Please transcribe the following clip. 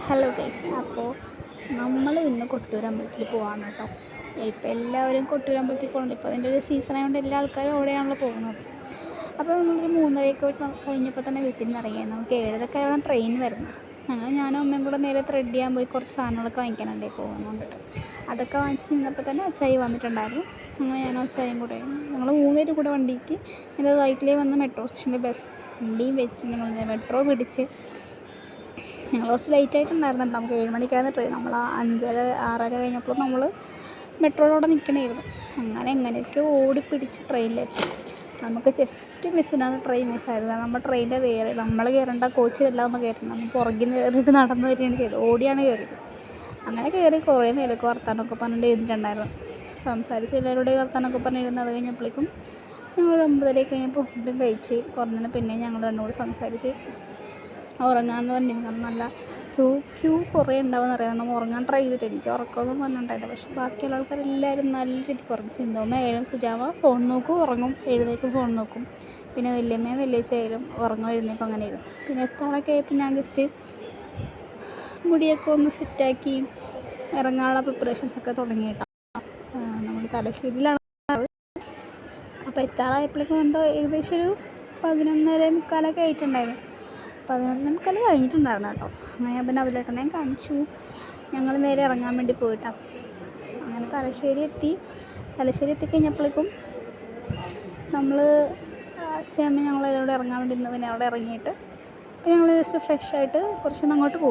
Hello guys, അപ്പോൾ നമ്മൾ ഇന്ന് കൊട്ടൂർ അമ്പലത്തിൽ പോകാണ് കേട്ടോ. ഇപ്പോൾ എല്ലാവരും കൊട്ടൂർ അമ്പലത്തിൽ പോകുന്നുണ്ട്. ഇപ്പോൾ അതിൻ്റെ ഒരു സീസൺ ആയതുകൊണ്ട് എല്ലാ ആൾക്കാരും അവിടെയാണല്ലോ പോകുന്നത്. അപ്പോൾ നമ്മളൊരു 3:30 കഴിഞ്ഞപ്പോൾ തന്നെ വീട്ടിൽ നിന്ന് ഇറങ്ങിയത്. നമുക്ക് 7:30 ട്രെയിൻ വരുന്നു. അങ്ങനെ ഞാനും അമ്മയും കൂടെ നേരെ ത്രെഡ് ചെയ്യാൻ പോയി കുറച്ച് സാധനങ്ങളൊക്കെ വാങ്ങിക്കാനുണ്ടായി പോകുന്നുണ്ടിട്ട്. അതൊക്കെ വാങ്ങിച്ച് നിന്നപ്പോൾ തന്നെ അച്ചായി വന്നിട്ടുണ്ടായിരുന്നു. അങ്ങനെ ഞാനും അച്ചായും കൂടെ ഞങ്ങൾ 3 പേരും കൂടെ വണ്ടിക്ക് എൻ്റെ റൈറ്റിലേ വന്ന് മെട്രോ സ്റ്റേഷനിൽ വണ്ടിയും വെച്ച് ഞങ്ങൾ മെട്രോ പിടിച്ച് ഞങ്ങൾ കുറച്ച് ലേറ്റായിട്ടുണ്ടായിരുന്നു. നമുക്ക് 7 മണിക്കായിരുന്നു ട്രെയിൻ. നമ്മൾ 5:30 കഴിഞ്ഞപ്പോൾ നമ്മൾ മെട്രോയിലൂടെ നിൽക്കണമായിരുന്നു. അങ്ങനെ എങ്ങനെയൊക്കെ ഓടിപ്പിടിച്ച് ട്രെയിനിലെത്തി. നമുക്ക് ജസ്റ്റ് മിസ്സിനാണ് ട്രെയിൻ മിസ്സായത്. കാരണം നമ്മൾ ട്രെയിനിൻ്റെ നമ്മൾ കയറേണ്ട കോച്ചിലെല്ലാം നമ്മൾ കയറണം. നമ്മൾ പുറകിൽ നിന്ന് കയറിയിട്ട് നടന്നു വരികയാണ് ചെയ്തത്. ഓടിയാണ് കയറിയത്. അങ്ങനെ കയറി കുറേ നേരമൊക്കെ വർത്താനമൊക്കെ പറഞ്ഞിട്ട് ഇരുന്നിട്ടുണ്ടായിരുന്നു. സംസാരിച്ച് എല്ലാവരുടെയും വർത്താനമൊക്കെ പറഞ്ഞിരുന്നത്. അത് കഴിഞ്ഞപ്പോഴേക്കും ഞങ്ങൾ 9:30 കഴിഞ്ഞപ്പോൾ ഫുഡും കഴിച്ച് കുറഞ്ഞിട്ട് പിന്നെ ഞങ്ങൾ രണ്ടുകൂടി സംസാരിച്ച് ഉറങ്ങാമെന്ന് പറഞ്ഞിരുന്നു. നല്ല ക്യൂ കുറേ ഉണ്ടാവുമെന്ന് അറിയാം. നമ്മൾ ഉറങ്ങാൻ ട്രൈ ചെയ്തിട്ട് എനിക്ക് ഉറക്കമൊന്നും പറഞ്ഞിട്ടുണ്ടായില്ല. പക്ഷേ ബാക്കിയുള്ള ആൾക്കാരെല്ലാവരും നല്ല രീതിക്ക് ഉറങ്ങും. സിന്ധുമ്മ ആയാലും സുജാവ ഫോൺ നോക്കും, ഉറങ്ങും, എഴുന്നേക്കും, ഫോൺ നോക്കും. പിന്നെ വല്യമ്മയും വല്യച്ഛയായാലും ഉറങ്ങും, എഴുന്നേക്കും, അങ്ങനെ ആയിരുന്നു. പിന്നെ എത്താറൊക്കെ ആയപ്പോൾ ഞാൻ ജസ്റ്റ് മുടിയൊക്കെ ഒന്ന് സെറ്റാക്കി ഇറങ്ങാനുള്ള പ്രിപ്പറേഷൻസൊക്കെ തുടങ്ങി കേട്ടോ. നമ്മൾ തലശ്ശേരിയിലാണ്. അപ്പോൾ എത്താറായപ്പോഴേക്കും എന്തോ ഏകദേശം ഒരു 11:45 ആയിട്ടുണ്ടായിരുന്നു. 11:45 കഴിഞ്ഞിട്ടുണ്ടായിരുന്നു കേട്ടോ. അങ്ങനെ പിന്നെ അതിലേട്ടനെ കാണിച്ചു. ഞങ്ങൾ നേരെ ഇറങ്ങാൻ വേണ്ടി പോയിട്ടാണ്. അങ്ങനെ തലശ്ശേരി എത്തിക്കഴിഞ്ഞപ്പോഴേക്കും നമ്മൾ അച്ഛയമ്മ ഞങ്ങളതിലൂടെ ഇറങ്ങാൻ വേണ്ടി ഇരുന്നു. പിന്നെ അവിടെ ഇറങ്ങിയിട്ട് ഞങ്ങൾ ജസ്റ്റ് ഫ്രഷായിട്ട് കുറച്ചൊന്ന് അങ്ങോട്ട് പോകും.